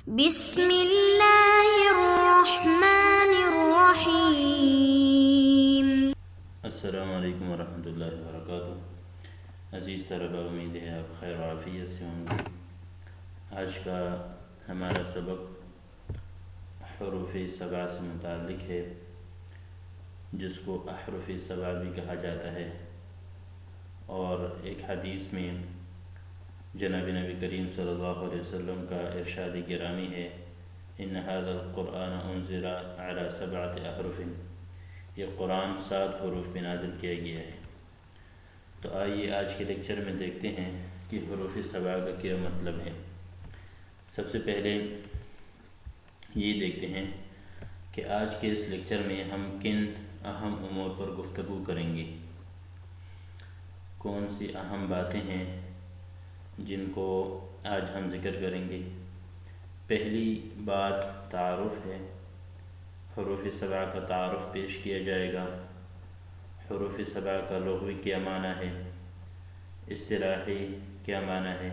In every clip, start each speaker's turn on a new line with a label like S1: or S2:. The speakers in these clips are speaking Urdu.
S1: بسم اللہ الرحمن الرحیم۔
S2: السلام علیکم ورحمۃ اللہ وبرکاتہ۔ عزیز طلباء، امید ہے آپ خیر و عافیت سے ہوں گے۔ آج کا ہمارا سبق حروف سبع سے متعلق ہے، جس کو احرف سبع بھی کہا جاتا ہے، اور ایک حدیث میں جناب نبی کریم صلی اللہ علیہ وسلم کا ارشاد گرامی ہے، ان ھذا القرآن انزل علی سبعۃ احرف، یہ قرآن 7 حروف پہ نازل کیا گیا ہے۔ تو آئیے آج کے لیکچر میں دیکھتے ہیں کہ حروف سبع کا کیا مطلب ہے۔ سب سے پہلے یہ دیکھتے ہیں کہ آج کے اس لیکچر میں ہم کن اہم امور پر گفتگو کریں گے، کون سی اہم باتیں ہیں جن کو آج ہم ذکر کریں گے۔ پہلی بات تعارف ہے، حروف سبع کا تعارف پیش کیا جائے گا۔ حروف سبع کا لغوی کیا معنی ہے، اصطلاحی کیا معنی ہے،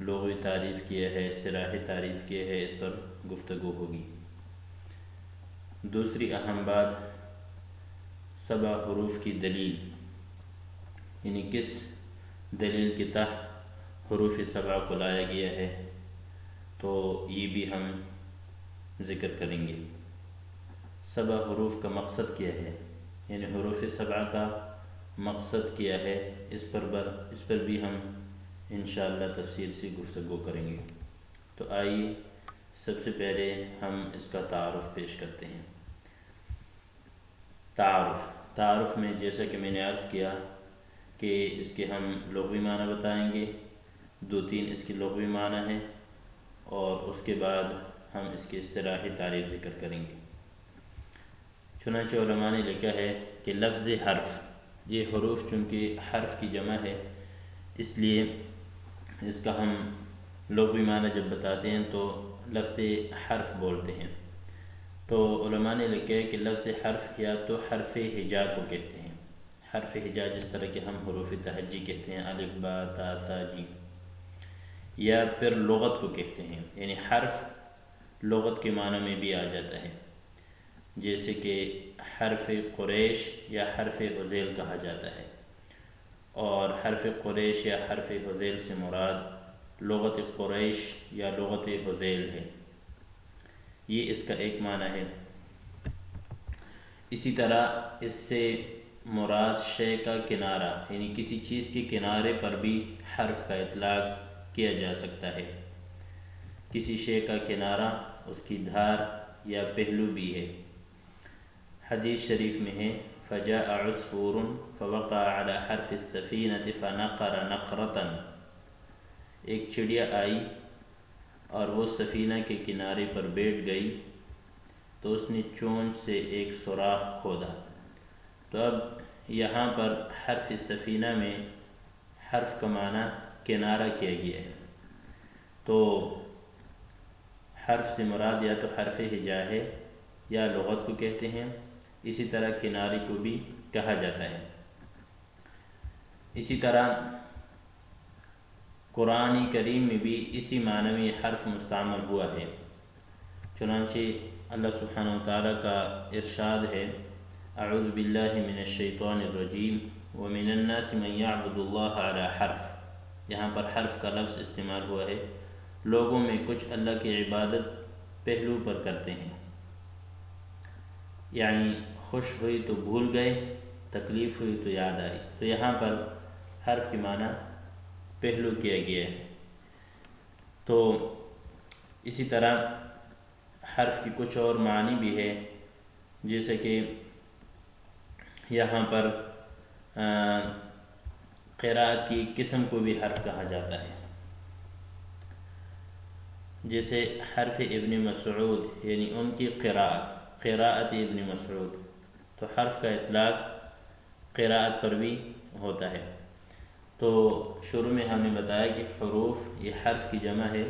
S2: لغوی تعریف کیا ہے، اصطلاحی تعریف کیا ہے، اس پر گفتگو ہوگی۔ دوسری اہم بات سبع حروف کی دلیل، یعنی کس دلیل کے تحت حروف سبع کو لایا گیا ہے، تو یہ بھی ہم ذکر کریں گے۔ سبع حروف کا مقصد کیا ہے، یعنی حروف سبع کا مقصد کیا ہے، اس پر بھی ہم انشاءاللہ تفصیل سے گفتگو کریں گے۔ تو آئیے سب سے پہلے ہم اس کا تعارف پیش کرتے ہیں۔ تعارف میں جیسا کہ میں نے عرض کیا کہ اس کے ہم لغوی معنی بتائیں گے، 2-3 اس کی لغوی معنی ہیں، اور اس کے بعد ہم اس کی اصطلاحی تعریف ذکر کریں گے۔ چنانچہ علماء نے لکھا ہے کہ لفظ حرف، یہ حروف چونکہ حرف کی جمع ہے، اس لیے اس کا ہم لغوی معنی جب بتاتے ہیں تو لفظ حرف بولتے ہیں۔ تو علماء نے لکھا ہے کہ لفظ حرف یا تو حرف ہجا کو کہتے ہیں، حرف ہجا جس طرح کہ ہم حروف تہجی کہتے ہیں، الف با تا ثا جیم، یا پھر لغت کو کہتے ہیں، یعنی حرف لغت کے معنی میں بھی آ جاتا ہے، جیسے کہ حرف قریش یا حرف حذیل کہا جاتا ہے، اور حرف قریش یا حرف حذیل سے مراد لغت قریش یا لغت حذیل ہے، یہ اس کا ایک معنی ہے۔ اسی طرح اس سے مراد شے کا کنارہ، یعنی کسی چیز کے کنارے پر بھی حرف کا اطلاق کیا جا سکتا ہے۔ کسی شے کا کنارہ اس کی دھار یا پہلو بھی ہے۔ حدیث شریف میں ہے فجاء عصفور فوقع على حرف السفینة فنقر نقرة، ایک چڑیا آئی اور وہ سفینہ کے کنارے پر بیٹھ گئی تو اس نے چونچ سے ایک سوراخ کھودا۔ تو اب یہاں پر حرف سفینہ میں حرف کا معنی کنارہ کیا گیا ہے، تو حرف سے مراد یا تو حرف ہجا ہے یا لغت کو کہتے ہیں، اسی طرح کنارے کو بھی کہا جاتا ہے۔ اسی طرح قرآن کریم میں بھی اسی معنی میں حرف مستعمل ہوا ہے، چنانچہ اللہ سبحانہ وتعالی کا ارشاد ہے اعوذ باللہ من الشیطان الرجیم ومن الناس من یعبد اللہ علی حرف، یہاں پر حرف کا لفظ استعمال ہوا ہے۔ لوگوں میں کچھ اللہ کی عبادت پہلو پر کرتے ہیں، یعنی خوش ہوئی تو بھول گئے، تکلیف ہوئی تو یاد آئی، تو یہاں پر حرف کی معنی پہلو کیا گیا ہے۔ تو اسی طرح حرف کی کچھ اور معنی بھی ہے، جیسے کہ یہاں پر قراءت کی قسم کو بھی حرف کہا جاتا ہے، جیسے حرف ابن مسعود، یعنی ان کی قراءت ابن مسعود، تو حرف کا اطلاق قراءت پر بھی ہوتا ہے۔ تو شروع میں ہم نے بتایا کہ حروف یہ حرف کی جمع ہے،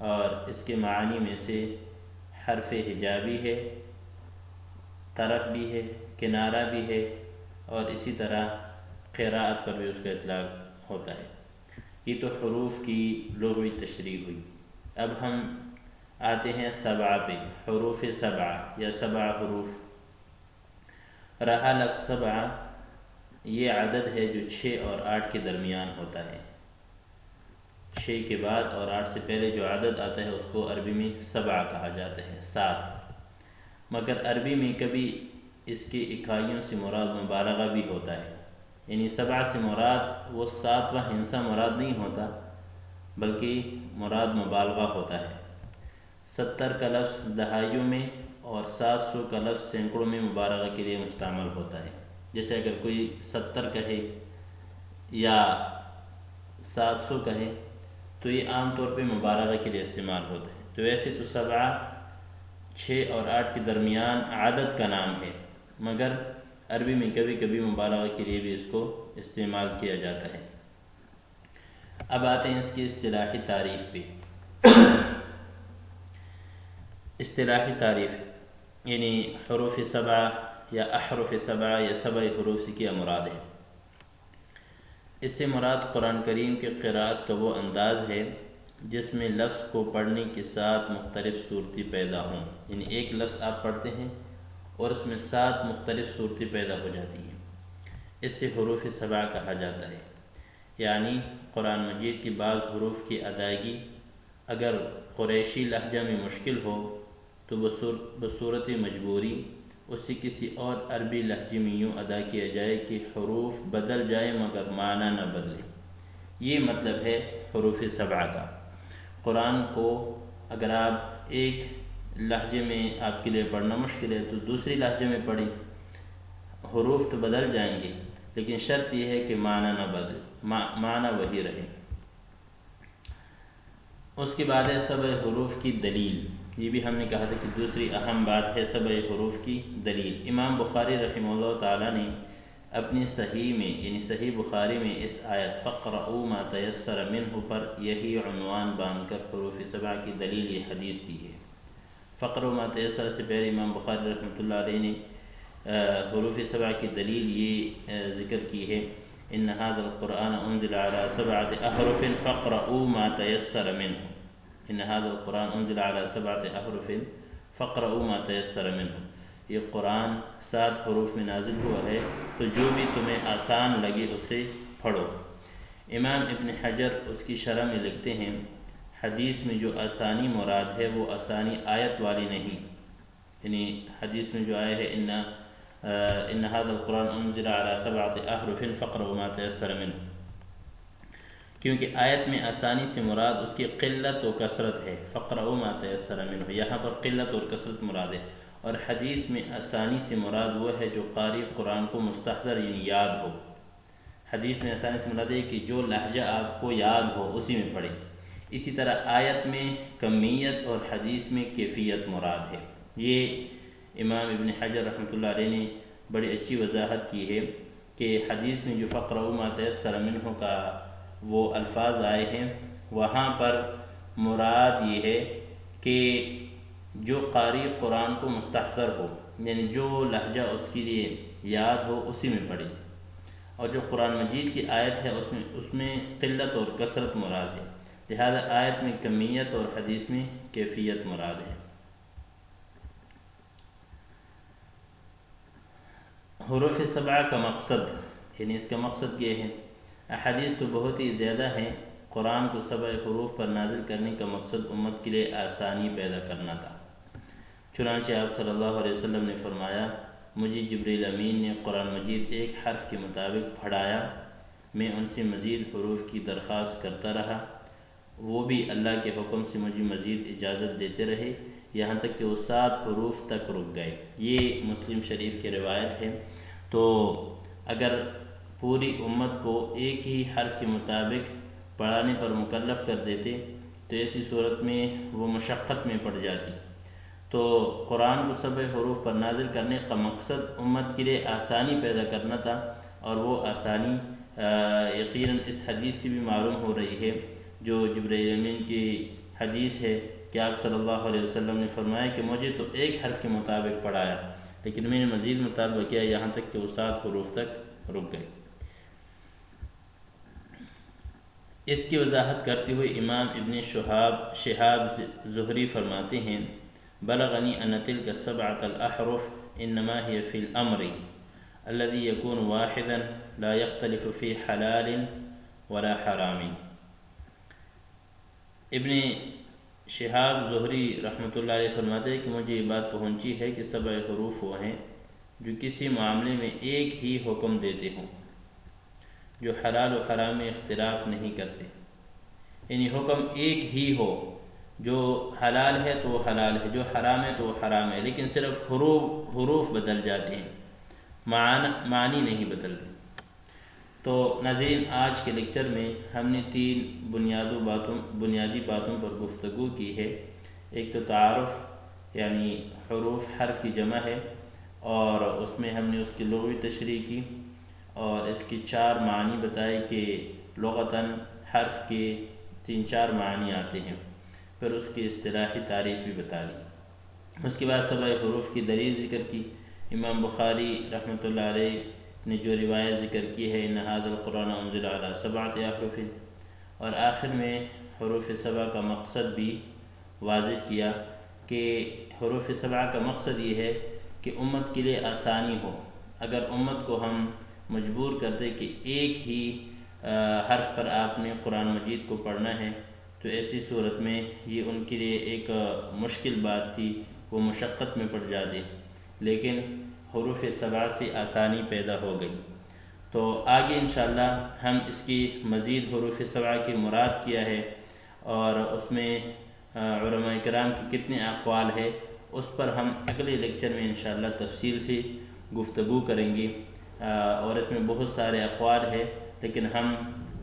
S2: اور اس کے معانی میں سے حرف ہجا بھی ہے، طرف بھی ہے، کنارہ بھی ہے، اور اسی طرح قراءت پر بھی اس کا اطلاق ہوتا ہے۔ یہ تو حروف کی لغوی تشریح ہوئی۔ اب ہم آتے ہیں سبع پہ، حروف سبع یا سبع حروف۔ رہا لفظ سبع، یہ عدد ہے جو 6 اور 8 کے درمیان ہوتا ہے۔ 6 کے بعد اور 8 سے پہلے جو عدد آتا ہے اس کو عربی میں سبع کہا جاتا ہے، 7۔ مگر عربی میں کبھی اس کی اکائیوں سے مراد مبالغہ بھی ہوتا ہے، یعنی سبع سے مراد وہ 7واں ہندسہ مراد نہیں ہوتا، بلکہ مراد مبالغہ ہوتا ہے۔ 70 کا لفظ دہائیوں میں اور 700 کا لفظ سینکڑوں میں مبالغہ کے لیے مستعمل ہوتا ہے۔ جیسے اگر کوئی 70 کہے یا 700 کہے تو یہ عام طور پہ مبالغہ کے لیے استعمال ہوتا ہے۔ تو ویسے تو سبع 6 اور 8 کے درمیان عدد کا نام ہے، مگر عربی میں کبھی کبھی مبالغہ کے لیے بھی اس کو استعمال کیا جاتا ہے۔ اب آتے ہیں اس کی اصطلاحی تعریف پہ۔ اصطلاحی تعریف یعنی حروف سبع یا احرف سبع یا سبع حروف سے کیا مراد ہے؟ اس سے مراد قرآن کریم کے قراءت کا وہ انداز ہے جس میں لفظ کو پڑھنے کے ساتھ مختلف صورتیں پیدا ہوں، یعنی ایک لفظ آپ پڑھتے ہیں اور اس میں 7 مختلف صورتیں پیدا ہو جاتی ہیں، اس سے حروف سبع کہا جاتا ہے۔ یعنی قرآن مجید کی بعض حروف کی ادائیگی اگر قریشی لہجہ میں مشکل ہو تو بصورت مجبوری اسے کسی اور عربی لہجے میں یوں ادا کیا جائے کہ حروف بدل جائے مگر معنی نہ بدلے۔ یہ مطلب ہے حروف سبع کا۔ قرآن کو اگر آپ ایک لہجے میں آپ کے لیے پڑھنا مشکل ہے تو دوسری لہجے میں پڑھیں، حروف تو بدل جائیں گے لیکن شرط یہ ہے کہ معنی نہ بدلے، معنی وہی رہے۔ اس کے بعد ہے سبع حروف کی دلیل۔ یہ بھی ہم نے کہا تھا کہ دوسری اہم بات ہے سبع حروف کی دلیل۔ امام بخاری رحمہ اللہ تعالیٰ نے اپنی صحیح میں یعنی صحیح بخاری میں اس آیت فَاقْرَؤُوا مَا تَيَسَّرَ مِنْهُ پر یہی عنوان باندھ کر حروف سبع کی دلیل یہ حدیث دی ہے۔ فَاقْرَؤُوا مَا تَيَسَّرَ سے پہلے امام بخاری رحمۃ اللہ علیہ نے حروف سبع کی دلیل یہ ذکر کی ہے، إِنَّ هَذَا الْقُرْآنَ أُنزِلَ عَلَى 7 أَحْرُفٍ فَاقْرَؤُوا مَا تَيَسَّرَ مِنْهُ۔ إِنَّ هَذَا الْقُرْآنَ أُنزِلَ عَلَى 7 أَحْرُفٍ فَاقْرَؤُوا مَا تَيَسَّرَ مِنْهُ۔ یہ قرآن 7 حروف میں نازل ہوا ہے تو جو بھی تمہیں آسان لگے اسے پڑھو۔ امام ابن حجر اس کی شرح میں لکھتے ہیں حدیث میں جو آسانی مراد ہے وہ آسانی آیت والی نہیں، یعنی حدیث میں جو آیا ہے إِنَّ هَذَا الْقُرْآنَ أُنزِلَ عَلَى 7 أَحْرُفٍ فَاقْرَؤُوا مَا تَيَسَّرَ مِنْهُ، کیونکہ آیت میں آسانی سے مراد اس کی قلت و کثرت ہے۔ فَاقْرَؤُوا مَا تَيَسَّرَ مِنْهُ یہاں پر قلت اور کثرت مراد ہے، اور حدیث میں آسانی سے مراد وہ ہے جو قاری قرآن کو مستحضر یعنی یاد ہو۔ حدیث میں آسانی سے مراد ہے کہ جو لہجہ آپ کو یاد ہو اسی میں پڑھیں۔ اسی طرح آیت میں کمیت اور حدیث میں کیفیت مراد ہے۔ یہ امام ابن حجر رحمۃ اللہ علیہ نے بڑی اچھی وضاحت کی ہے کہ حدیث میں جو فَاقْرَؤُوا مَا تَيَسَّرَ مِنْهُ کا وہ الفاظ آئے ہیں وہاں پر مراد یہ ہے کہ جو قاری قرآن کو مستحضر ہو، یعنی جو لہجہ اس کے لیے یاد ہو اسی میں پڑھے، اور جو قرآن مجید کی آیت ہے اس میں قلت اور کثرت مراد ہے، لہذا آیت میں کمیت اور حدیث میں کیفیت مراد ہے۔ حروف سبع کا مقصد یعنی اس کا مقصد یہ ہے، احادیث تو بہت ہی زیادہ ہیں۔ قرآن کو سبع حروف پر نازل کرنے کا مقصد امت کے لیے آسانی پیدا کرنا تھا، چنانچہ آپ صلی اللہ علیہ وسلم نے فرمایا مجھے جبریل امین نے قرآن مجید ایک حرف کے مطابق پڑھایا، میں ان سے مزید حروف کی درخواست کرتا رہا، وہ بھی اللہ کے حکم سے مجھے مزید اجازت دیتے رہے یہاں تک کہ وہ 7 حروف تک رک گئے۔ یہ مسلم شریف کی روایت ہے۔ تو اگر پوری امت کو ایک ہی حرف کے مطابق پڑھانے پر مکلف کر دیتے تو ایسی صورت میں وہ مشقت میں پڑ جاتی۔ تو قرآن کو سبع حروف پر نازل کرنے کا مقصد امت کے لیے آسانی پیدا کرنا تھا، اور وہ آسانی یقیناً اس حدیث سے بھی معلوم ہو رہی ہے جو جبریل امین کی حدیث ہے کہ آپ صلی اللہ علیہ وسلم نے فرمایا کہ مجھے تو ایک حرف کے مطابق پڑھایا لیکن میں نے مزید مطالبہ کیا یہاں تک کہ وہ 7 حروف تک رک گئے۔ اس کی وضاحت کرتے ہوئے امام ابن شہاب زہری فرماتے ہیں بلغنی ان تلک السبعۃ الاحرف انما هي في الامر الذي يكون واحدا لا يختلف في حلال ولا حرام۔ ابن شہاب زہری رحمۃ اللہ علیہ فرماتے ہیں کہ مجھے یہ بات پہنچی ہے کہ 7 حروف وہ ہیں جو کسی معاملے میں ایک ہی حکم دیتے ہوں، جو حلال و حرام میں اختلاف نہیں کرتے، یعنی حکم ایک ہی ہو، جو حلال ہے تو وہ حلال ہے، جو حرام ہے تو وہ حرام ہے، لیکن صرف حروف بدل جاتے ہیں، معنی نہیں بدلتے۔ تو ناظرین، آج کے لیکچر میں ہم نے 3 بنیادی باتوں پر گفتگو کی ہے۔ ایک تو تعارف، یعنی حروف حرف کی جمع ہے، اور اس میں ہم نے اس کی لغوی تشریح کی اور اس کی 4 معنی بتائے کہ لغتاً حرف کے 3-4 معنی آتے ہیں، پھر اس کی اصطلاحی تعریف بھی بتا دی۔ اس کے بعد 7 حروف کی دلیل ذکر کی۔ امام بخاری رحمۃ اللہ علیہ نے جو روایت ذکر کی ہے ان ھذا القرآن انزل علی 7 احرف، اور آخر میں حروف 7 کا مقصد بھی واضح کیا کہ حروف 7 کا مقصد یہ ہے کہ امت کے لیے آسانی ہو۔ اگر امت کو ہم مجبور کرتے کہ ایک ہی حرف پر آپ نے قرآن مجید کو پڑھنا ہے تو ایسی صورت میں یہ ان کے لیے ایک مشکل بات تھی، وہ مشقت میں پڑ جاتے، لیکن حروف 7 سے آسانی پیدا ہو گئی۔ تو آگے انشاءاللہ ہم اس کی مزید حروف 7 کی مراد کیا ہے اور اس میں علماء کرام کی کتنے اقوال ہے، اس پر ہم اگلے لیکچر میں انشاءاللہ تفصیل سے گفتگو کریں گے، اور اس میں بہت سارے اقوال ہے، لیکن ہم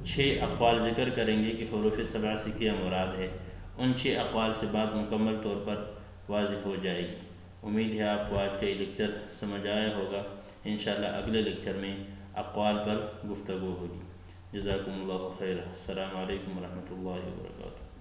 S2: 6 اقوال ذکر کریں گے کہ حروف 7 سے کیا مراد ہے۔ ان 6 اقوال سے بات مکمل طور پر واضح ہو جائے گی۔ امید ہے آپ کو آج کا یہ لیکچر سمجھ آیا ہوگا۔ انشاءاللہ اگلے لیکچر میں اقوال پر گفتگو ہوگی۔ جزاکم اللہ خیر۔ السلام علیکم ورحمۃ اللہ وبرکاتہ۔